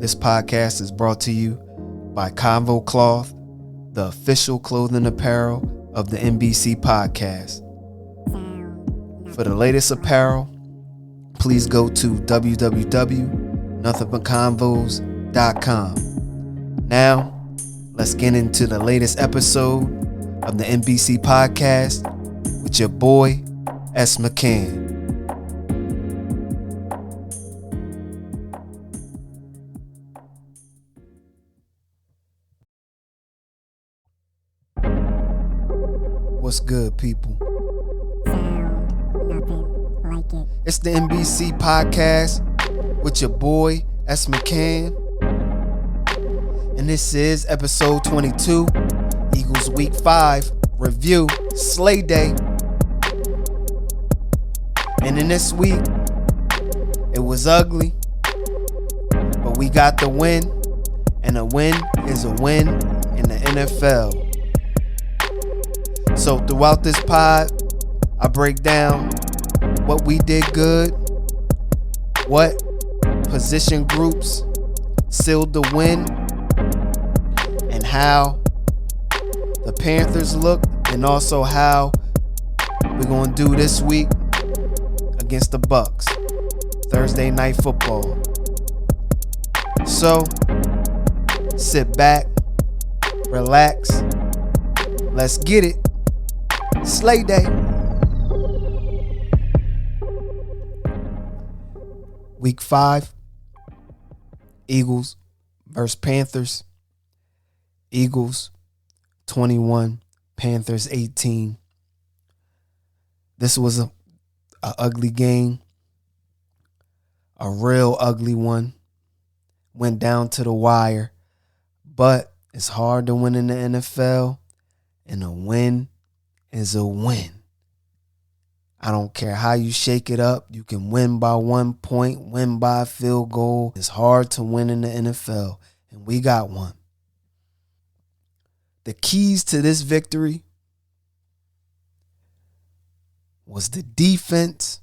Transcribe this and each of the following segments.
This podcast is brought to you by Convo Cloth, the official clothing apparel of the NBC podcast. For the latest apparel, please go to www.nothingbutconvos.com. Now, let's get into the latest episode of the NBC podcast with your boy, S. McCann. What's good, people? Nothing like it. It's the NBC podcast with your boy, S. McCann. And this is episode 22, Eagles Week 5 review, Slay Day. And in this week, it was ugly, but we got the win. And a win is a win in the NFL. So throughout this pod, I break down what we did good, what position groups sealed the win, and how the Panthers look, and also how we're going to do this week against the Bucs, Thursday Night Football. So sit back, relax, let's get it. Slay Day. Week 5, Eagles versus Panthers. Eagles 21, Panthers 18. This was a ugly game, a real ugly one. Went down to the wire, but it's hard to win in the NFL, and a win is a win. I don't care how you shake it up. You can win by 1 point, win by a field goal. It's hard to win in the NFL, and we got one. The keys to this victory was the defense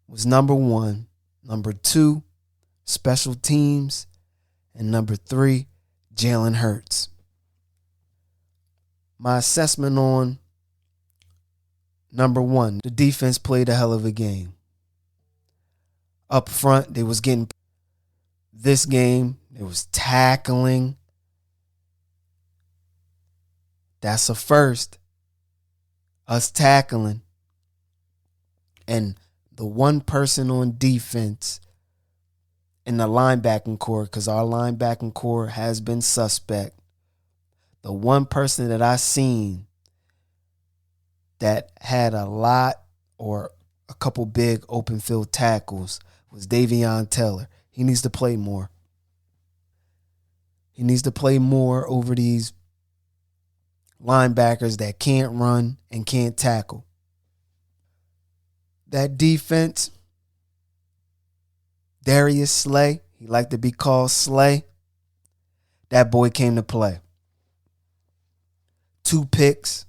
was number 1, number 2, special teams, and number 3, Jalen Hurts. My assessment on number 1, the defense played a hell of a game. Up front, they was getting this game. It was tackling. That's a first. Us tackling. And the one person on defense in the linebacking core, because our linebacking core has been suspect. The one person that I seen that had a lot or a couple big open field tackles was Davion Taylor. He needs to play more. He needs to play more over these linebackers that can't run and can't tackle. That defense, Darius Slay, he liked to be called Slay. That boy came to play. 2 picks.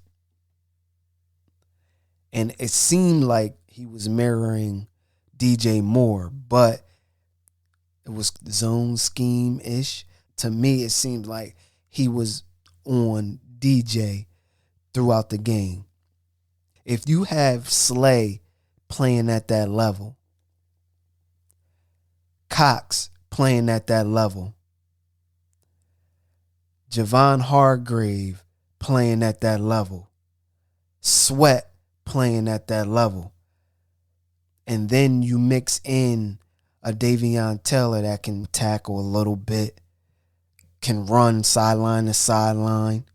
And it seemed like he was mirroring DJ Moore, but it was zone scheme-ish. To me, it seemed like he was on DJ throughout the game. If you have Slay playing at that level, Cox playing at that level, Javon Hargrave playing at that level, Sweat playing at that level, and then you mix in a Davion Taylor that can tackle a little bit, can run sideline to sideline,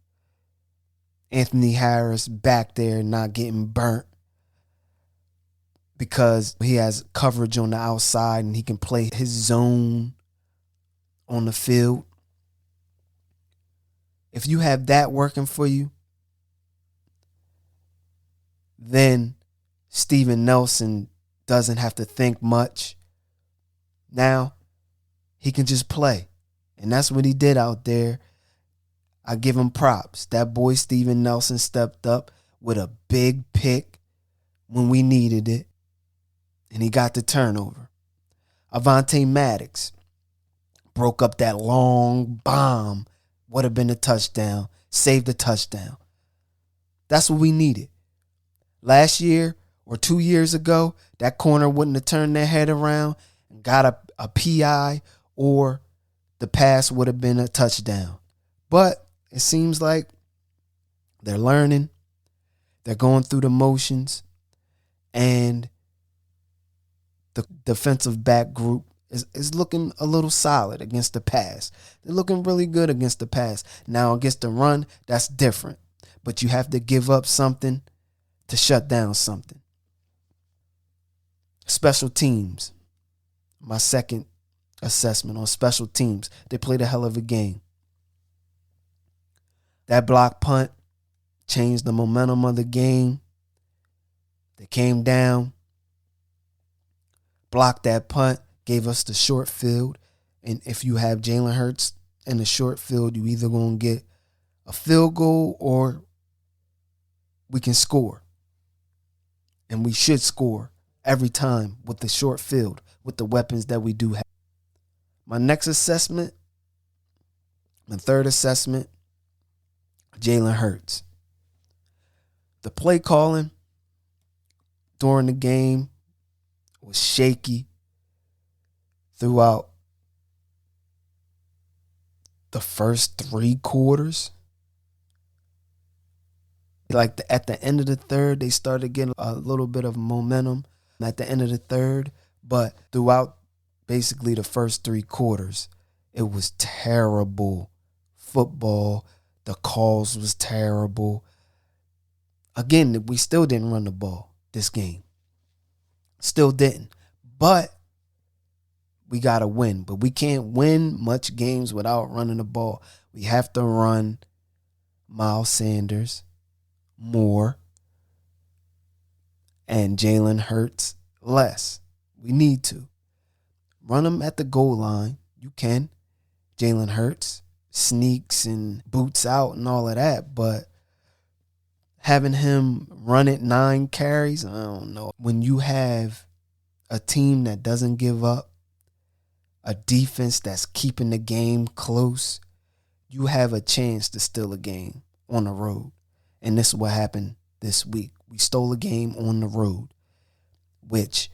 Anthony Harris back there not getting burnt because he has coverage on the outside and he can play his zone on the field. If you have that working for you, then Steven Nelson doesn't have to think much. Now he can just play. And that's what he did out there. I give him props. That boy Steven Nelson stepped up with a big pick when we needed it. And he got the turnover. Avonte Maddox broke up that long bomb. Would have been a touchdown. Saved the touchdown. That's what we needed. Last year or 2 years ago, that corner wouldn't have turned their head around and got a PI, or the pass would have been a touchdown. But it seems like they're learning. They're going through the motions. And the defensive back group is looking a little solid against the pass. They're looking really good against the pass. Now, against the run, that's different. But you have to give up something to shut down something. Special teams. My second assessment on special teams. They played a hell of a game. That block punt changed the momentum of the game. They came down, blocked that punt, gave us the short field. And if you have Jalen Hurts in the short field, you either going to get a field goal or we can score. And we should score every time with the short field, with the weapons that we do have. My next assessment, my third assessment, Jalen Hurts. The play calling during the game was shaky throughout the first 3 quarters. Like at the end of the third, they started getting a little bit of momentum at the end of the third. But throughout basically the first 3 quarters, it was terrible football. The calls was terrible. Again, we still didn't run the ball this game. Still didn't. But we got to win. But we can't win much games without running the ball. We have to run Miles Sanders more and Jalen Hurts less. We need to. Run them at the goal line. You can. Jalen Hurts sneaks and boots out and all of that. But having him run it 9 carries, I don't know. When you have a team that doesn't give up, a defense that's keeping the game close, you have a chance to steal a game on the road. And this is what happened this week. We stole a game on the road, which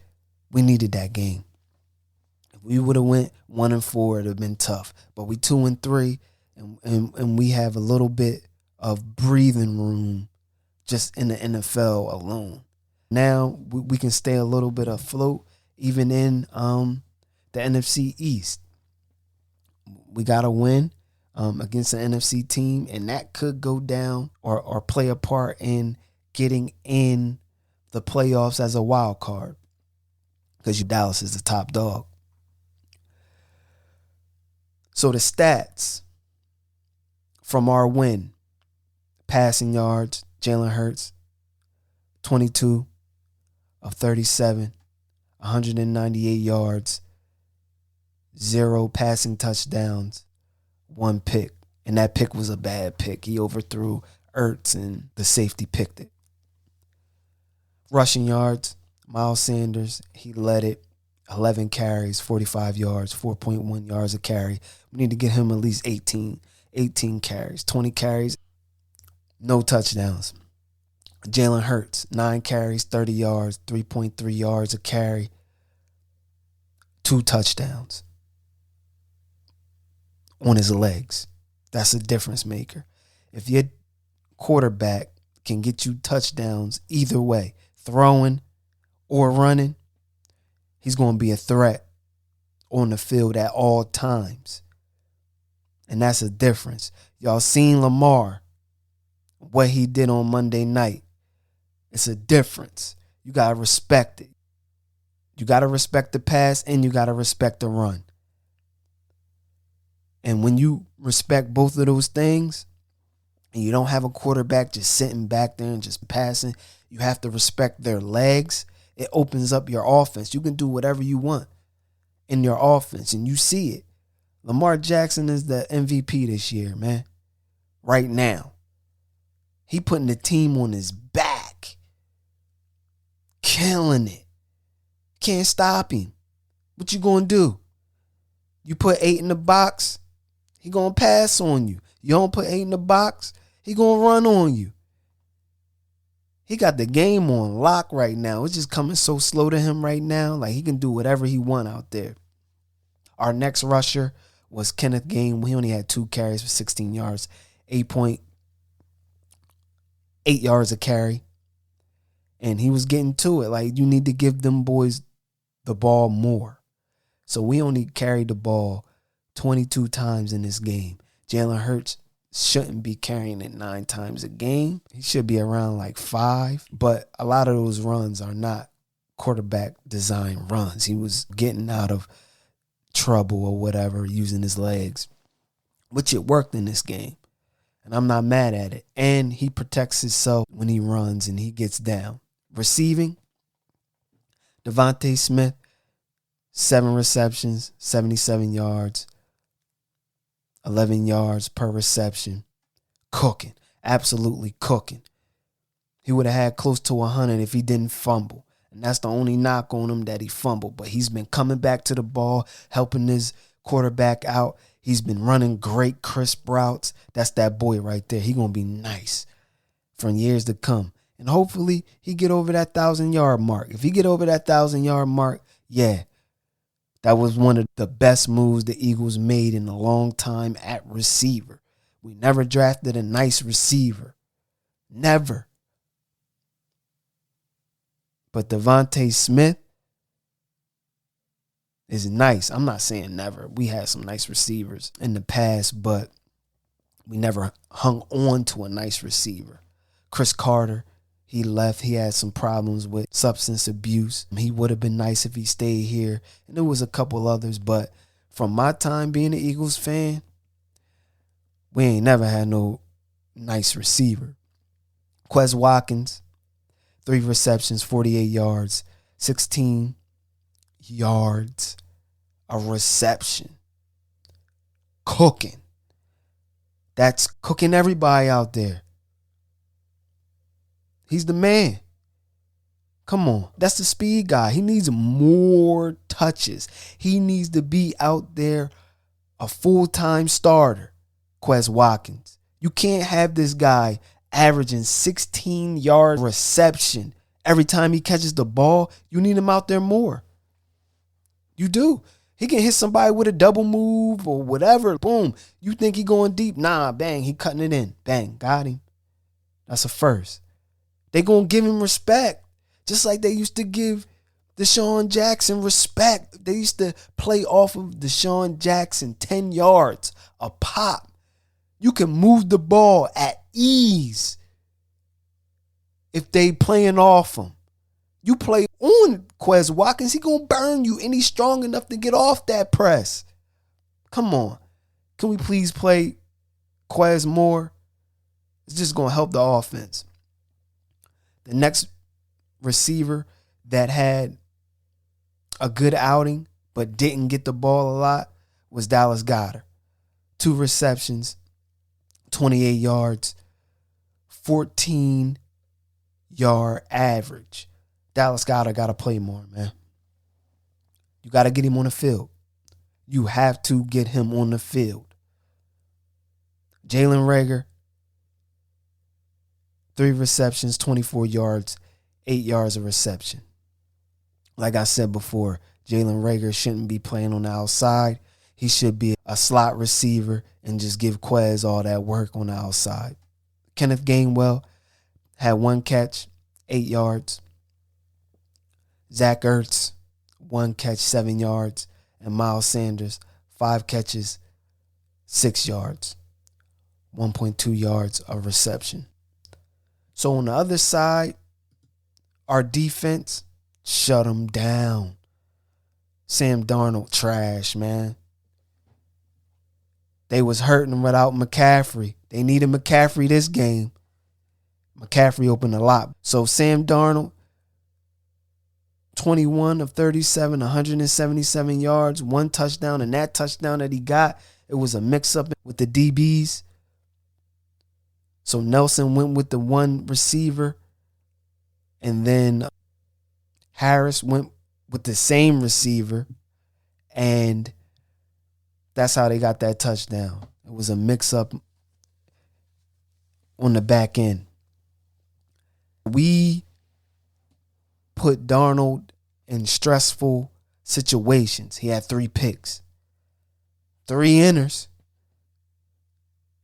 we needed that game. If we would have went 1-4, it would have been tough. But we 2-3, and we have a little bit of breathing room just in the NFL alone. Now we can stay a little bit afloat, even in the NFC East. We got to win against the NFC team, and that could go down or play a part in getting in the playoffs as a wild card, because Dallas is the top dog. So the stats from our win: passing yards, Jalen Hurts, 22 of 37, 198 yards, 0 passing touchdowns, 1 pick. And that pick was a bad pick. He overthrew Ertz and the safety picked it. Rushing yards, Miles Sanders, he led it. 11 carries, 45 yards, 4.1 yards a carry. We need to get him at least 18 carries, 20 carries, no touchdowns. Jalen Hurts, 9 carries, 30 yards, 3.3 yards a carry, 2 touchdowns on his legs. That's a difference maker. If your quarterback can get you touchdowns either way, throwing or running, he's going to be a threat on the field at all times. And that's a difference. Y'all seen Lamar, what he did on Monday night. It's a difference. You got to respect it. You got to respect the pass and you got to respect the run. And when you respect both of those things and you don't have a quarterback just sitting back there and just passing, you have to respect their legs. It opens up your offense. You can do whatever you want in your offense, and you see it. Lamar Jackson is the MVP this year, man. Right now. He putting the team on his back. Killing it. Can't stop him. What you gonna do? You put 8 in the box, he gonna pass on you. You don't put 8 in the box, he gonna run on you. He got the game on lock right now. It's just coming so slow to him right now. Like, he can do whatever he want out there. Our next rusher was Kenneth Gainwell. He only had 2 carries for 16 yards, 8.8 yards a carry. And he was getting to it. Like, you need to give them boys the ball more. So we only carried the ball 22 times in this game. Jalen Hurts shouldn't be carrying it 9 times a game. He should be around like 5. But a lot of those runs are not quarterback design runs. He was getting out of trouble or whatever using his legs, which it worked in this game. And I'm not mad at it. And he protects himself when he runs and he gets down. Receiving, Devontae Smith, 7 receptions, 77 yards, 11 yards per reception. Cooking. Absolutely cooking. He would have had close to 100 if he didn't fumble. And that's the only knock on him, that he fumbled. But he's been coming back to the ball, helping his quarterback out. He's been running great crisp routes. That's that boy right there. He's going to be nice for years to come. And hopefully he get over that 1,000-yard mark. If he get over that 1,000-yard mark, yeah, that was one of the best moves the Eagles made in a long time at receiver. We never drafted a nice receiver. Never. But Devontae Smith is nice. I'm not saying never. We had some nice receivers in the past, but we never hung on to a nice receiver. Chris Carter, he left. He had some problems with substance abuse. He would have been nice if he stayed here. And there was a couple others. But from my time being an Eagles fan, we ain't never had no nice receiver. Quez Watkins, 3 receptions, 48 yards, 16 yards a reception. Cooking. That's cooking everybody out there. He's the man. Come on. That's the speed guy. He needs more touches. He needs to be out there a full-time starter, Quez Watkins. You can't have this guy averaging 16-yard reception every time he catches the ball. You need him out there more. You do. He can hit somebody with a double move or whatever. Boom. You think he going deep? Nah, bang. He cutting it in. Bang. Got him. That's a first. They going to give him respect. Just like they used to give Deshaun Jackson respect. They used to play off of Deshaun Jackson 10 yards a pop. You can move the ball at ease if they playing off him. You play on Quez Watkins, he going to burn you, and he's strong enough to get off that press. Come on. Can we please play Quez more? It's just going to help the offense. The next receiver that had a good outing but didn't get the ball a lot was Dallas Goedert. 2 receptions, 28 yards, 14-yard average. Dallas Goedert got to play more, man. You got to get him on the field. You have to get him on the field. Jalen Reagor, 3 receptions, 24 yards, 8 yards of reception. Like I said before, Jalen Reagor shouldn't be playing on the outside. He should be a slot receiver and just give Quez all that work on the outside. Kenneth Gainwell had 1 catch, 8 yards. Zach Ertz, 1 catch, 7 yards. And Miles Sanders, 5 catches, 6 yards. 1.2 yards of reception. So on the other side, our defense shut them down. Sam Darnold, trash, man. They was hurting without McCaffrey. They needed McCaffrey this game. McCaffrey opened a lot. So Sam Darnold, 21 of 37, 177 yards, 1 touchdown. And that touchdown that he got, it was a mix-up with the DBs. So Nelson went with the 1 receiver. And then Harris went with the same receiver. And that's how they got that touchdown. It was a mix-up on the back end. We put Darnold in stressful situations. He had 3 picks, 3 inners.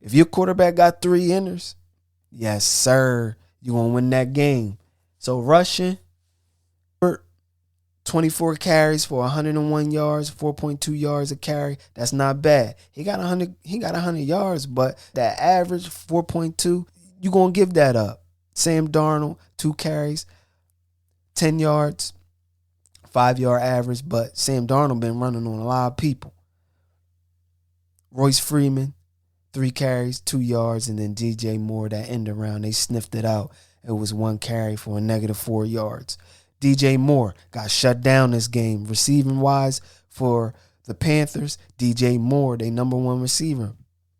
If your quarterback got 3 inners, yes, sir, you're going to win that game. So rushing, 24 carries for 101 yards, 4.2 yards a carry. That's not bad. He got 100 yards, but that average 4.2, you're going to give that up. Sam Darnold, 2 carries, 10 yards, 5-yard average, but Sam Darnold been running on a lot of people. Royce Freeman, 3 carries, 2 yards, and then DJ Moore, that end around, they sniffed it out. It was 1 carry for a -4 yards. DJ Moore got shut down this game. Receiving-wise for the Panthers, DJ Moore, they number 1 receiver.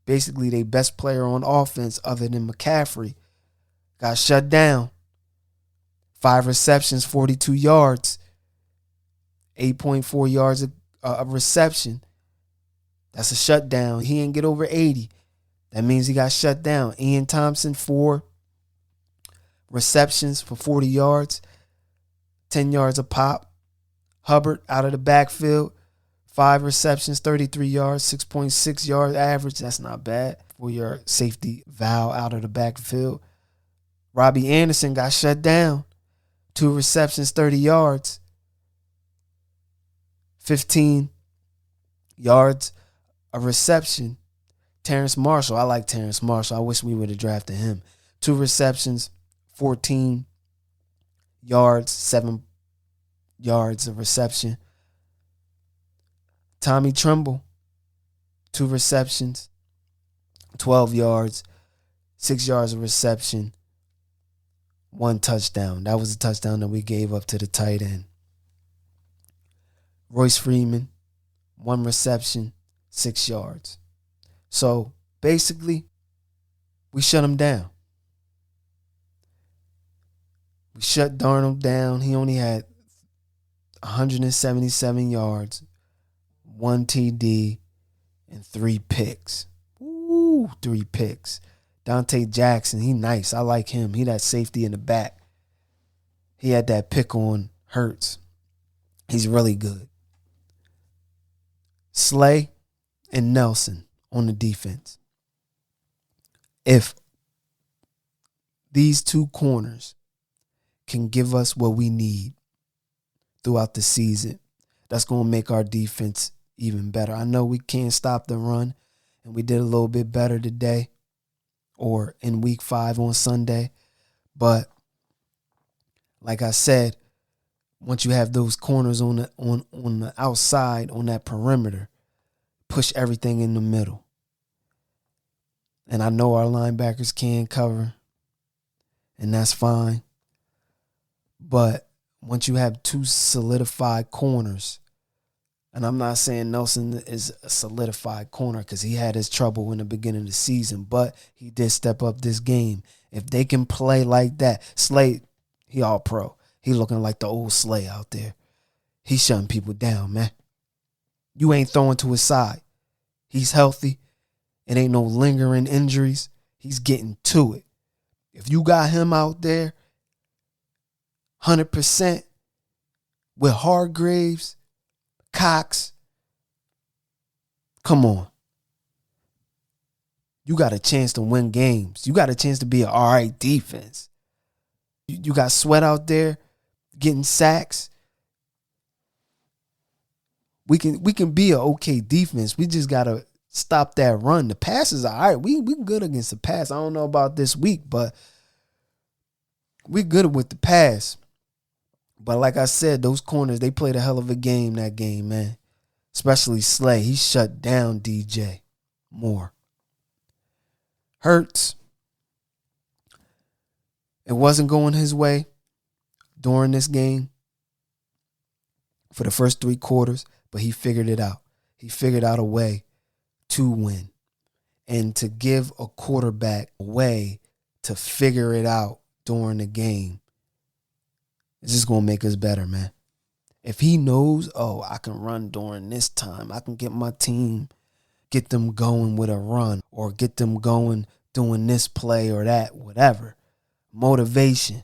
Basically, they best player on offense other than McCaffrey. Got shut down. 5 receptions, 42 yards. 8.4 yards a reception. That's a shutdown. He didn't get over 80. That means he got shut down. Ian Thompson, 4 receptions for 40 yards. 10 yards a pop. Hubbard out of the backfield. 5 receptions, 33 yards, 6.6 yards average. That's not bad for your safety valve out of the backfield. Robbie Anderson got shut down. 2 receptions, 30 yards. 15 yards a reception. Terrence Marshall. I like Terrence Marshall. I wish we would have drafted him. 2 receptions, 14 yards, 7 yards of reception. Tommy Tremble, 2 receptions, 12 yards, 6 yards of reception, 1 touchdown. That was a touchdown that we gave up to the tight end. Royce Freeman, 1 reception, 6 yards. So basically, we shut him down. We shut Darnold down. He only had 177 yards, 1 TD, and 3 picks. Ooh, 3 picks. Dante Jackson, he nice. I like him. He that safety in the back. He had that pick on Hurts. He's really good. Slay and Nelson on the defense. If these 2 corners can give us what we need throughout the season, that's going to make our defense even better. I know we can't stop the run, and we did a little bit better today or in week 5 on Sunday. But like I said, once you have those corners on the outside, on that perimeter, push everything in the middle. And I know our linebackers can cover, and that's fine. But once you have 2 solidified corners, and I'm not saying Nelson is a solidified corner because he had his trouble in the beginning of the season, but he did step up this game. If they can play like that, Slade, he all pro. He looking like the old Slay out there. He shutting people down, man. You ain't throwing to his side. He's healthy. It ain't no lingering injuries. He's getting to it. If you got him out there 100% with Hargraves, Cox, come on. You got a chance to win games. You got a chance to be an all right defense. You got Sweat out there getting sacks. We can be an okay defense. We just got to stop that run. The passes are all right. We good against the pass. I don't know about this week, but we good with the pass. But like I said, those corners, they played a hell of a game that game, man. Especially Slay. He shut down DJ Moore. Hurts. It wasn't going his way during this game for the first 3 quarters, but he figured it out. He figured out a way to win. And to give a quarterback a way to figure it out during the game, it's just going to make us better, man. If he knows, oh, I can run during this time, I can get my team, get them going with a run or get them going doing this play or that, whatever. Motivation.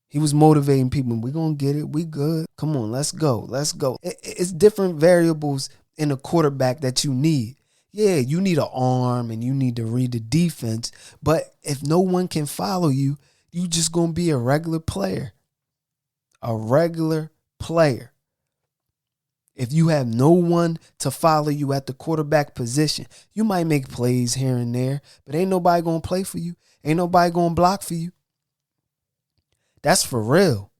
He was motivating people. We're going to get it. We good. Come on, let's go. Let's go. It's different variables in a quarterback that you need. Yeah, you need an arm and you need to read the defense. But if no one can follow you, you just going to be a regular player. A regular player. If you have no one to follow you at the quarterback position, you might make plays here and there, but ain't nobody going to play for you. Ain't nobody going to block for you. That's for real.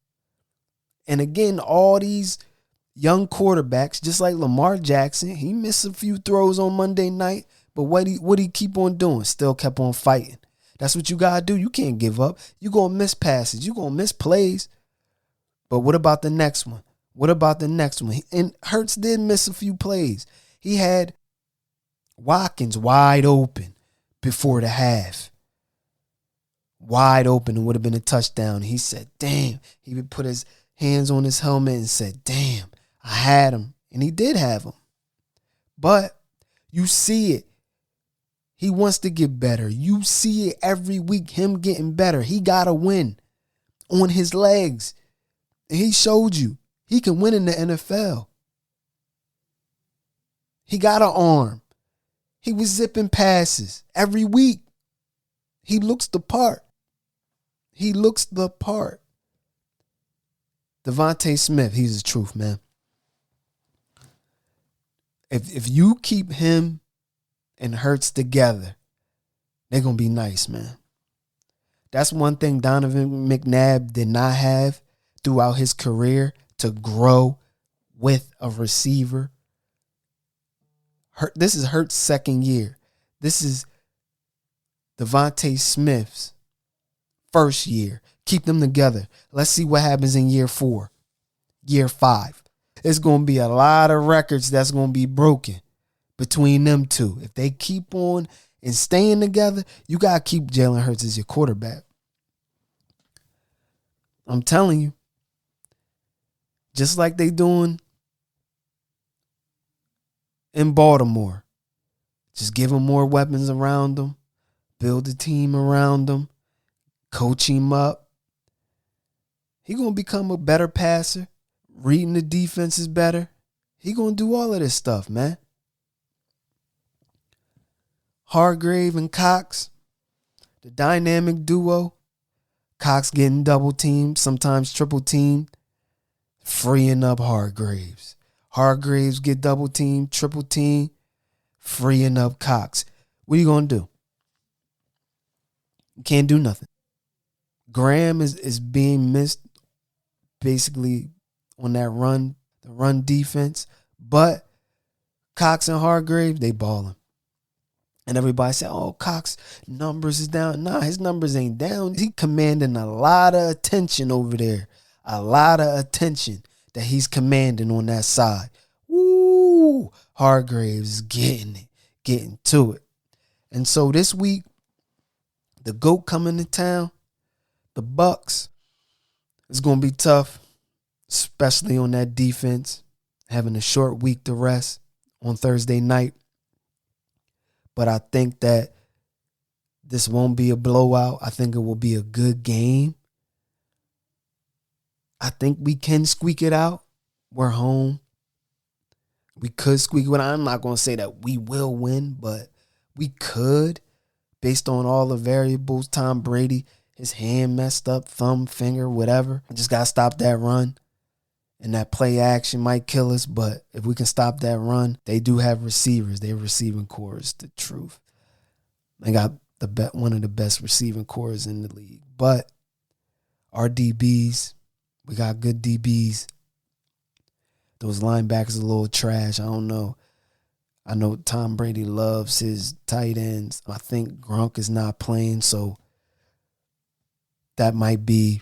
And again, all these young quarterbacks, just like Lamar Jackson, he missed a few throws on Monday night, but what he keep on doing? Still kept on fighting. That's what you got to do. You can't give up. You're going to miss passes. You're going to miss plays. But what about the next one? What about the next one? And Hurts did miss a few plays. He had Watkins wide open before the half. Wide open and would have been a touchdown. He said, damn. He would put his hands on his helmet and said, damn, I had him. And he did have him. But you see it. He wants to get better. You see it every week, him getting better. He got to win on his legs. And he showed you he can win in the NFL. He got an arm. He was zipping passes every week. He looks the part. He looks the part. Devontae Smith, he's the truth, man. If you keep him and Hurts together, they're going to be nice, man. That's one thing Donovan McNabb did not have throughout his career, to grow with a receiver. This is Hurts' second year. This is Devontae Smith's first year. Keep them together. Let's see what happens in year 4, year 5. It's going to be a lot of records that's going to be broken between them two. If they keep on and staying together, you got to keep Jalen Hurts as your quarterback. I'm telling you. Just like they doing in Baltimore. Just give him more weapons around them. Build a team around them. Coach him up. He going to become a better passer. Reading the defense is better. He going to do all of this stuff, man. Hargrave and Cox, the dynamic duo. Cox getting double teamed, sometimes triple teamed. Freeing up Hargraves. Hargraves get double teamed, triple teamed, freeing up Cox. What are you going to do? You can't do nothing. Graham is being missed basically on that run, the run defense. But Cox and Hargraves, they balling. And everybody said, oh, Cox numbers is down. Nah, his numbers ain't down. He commanding a lot of attention over there. A lot of attention that he's commanding on that side. Woo! Hargraves is getting it, getting to it. And so this week, the GOAT coming to town, the Bucs, it's going to be tough, especially on that defense, having a short week to rest on Thursday night. But I think that this won't be a blowout. I think it will be a good game. I think we can squeak it out. We're home. We could squeak it out. I'm not going to say that we will win, but we could based on all the variables. Tom Brady, his hand messed up, thumb, finger, whatever. I just got to stop that run. And that play action might kill us, but if we can stop that run, they do have receivers. Their receiving core is the truth. They got one of the best receiving cores in the league. But our DBs, we got good DBs. Those linebackers are a little trash. I don't know. I know Tom Brady loves his tight ends. I think Gronk is not playing, so that might be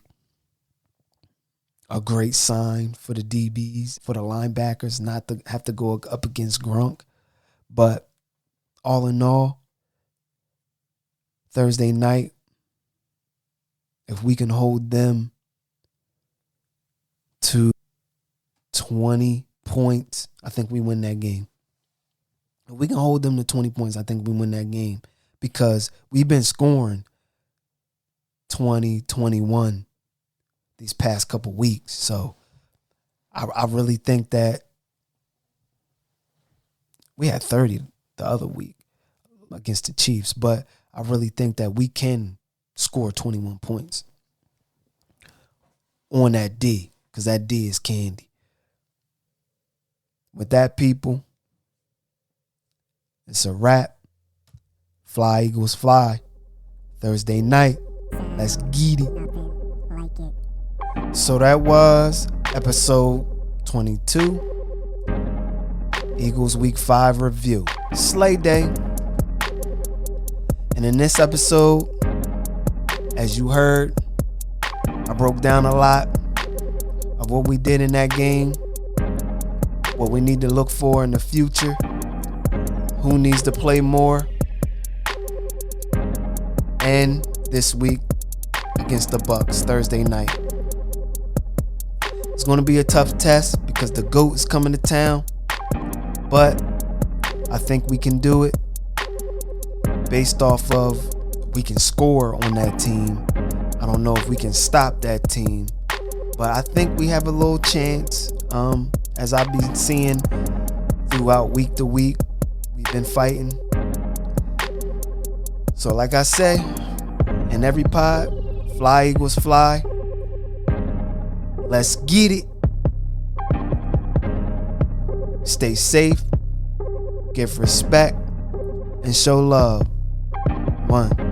a great sign for the DBs, for the linebackers, not to have to go up against Gronk. But all in all, Thursday night, if we can hold them to 20 points, I think we win that game. If we can hold them to 20 points, I think we win that game because we've been scoring 20, 21 these past couple weeks. So I really think that we had 30 the other week against the Chiefs, but I really think that we can score 21 points on that D because that D is candy. With that, people, it's a wrap. Fly, Eagles, fly. Thursday night. Let's get it. So that was episode 22. Eagles Week 5 review. Slay Day. And in this episode, as you heard, I broke down a lot of what we did in that game, what we need to look for in the future, who needs to play more, and this week against the Bucs, Thursday night. It's going to be a tough test because the GOAT is coming to town, but I think we can do it based off of we can score on that team. I don't know if we can stop that team, but I think we have a little chance. As I've been seeing throughout week to week, we've been fighting. So like I say, in every pod, fly Eagles fly. Let's get it. Stay safe, give respect, and show love. 1.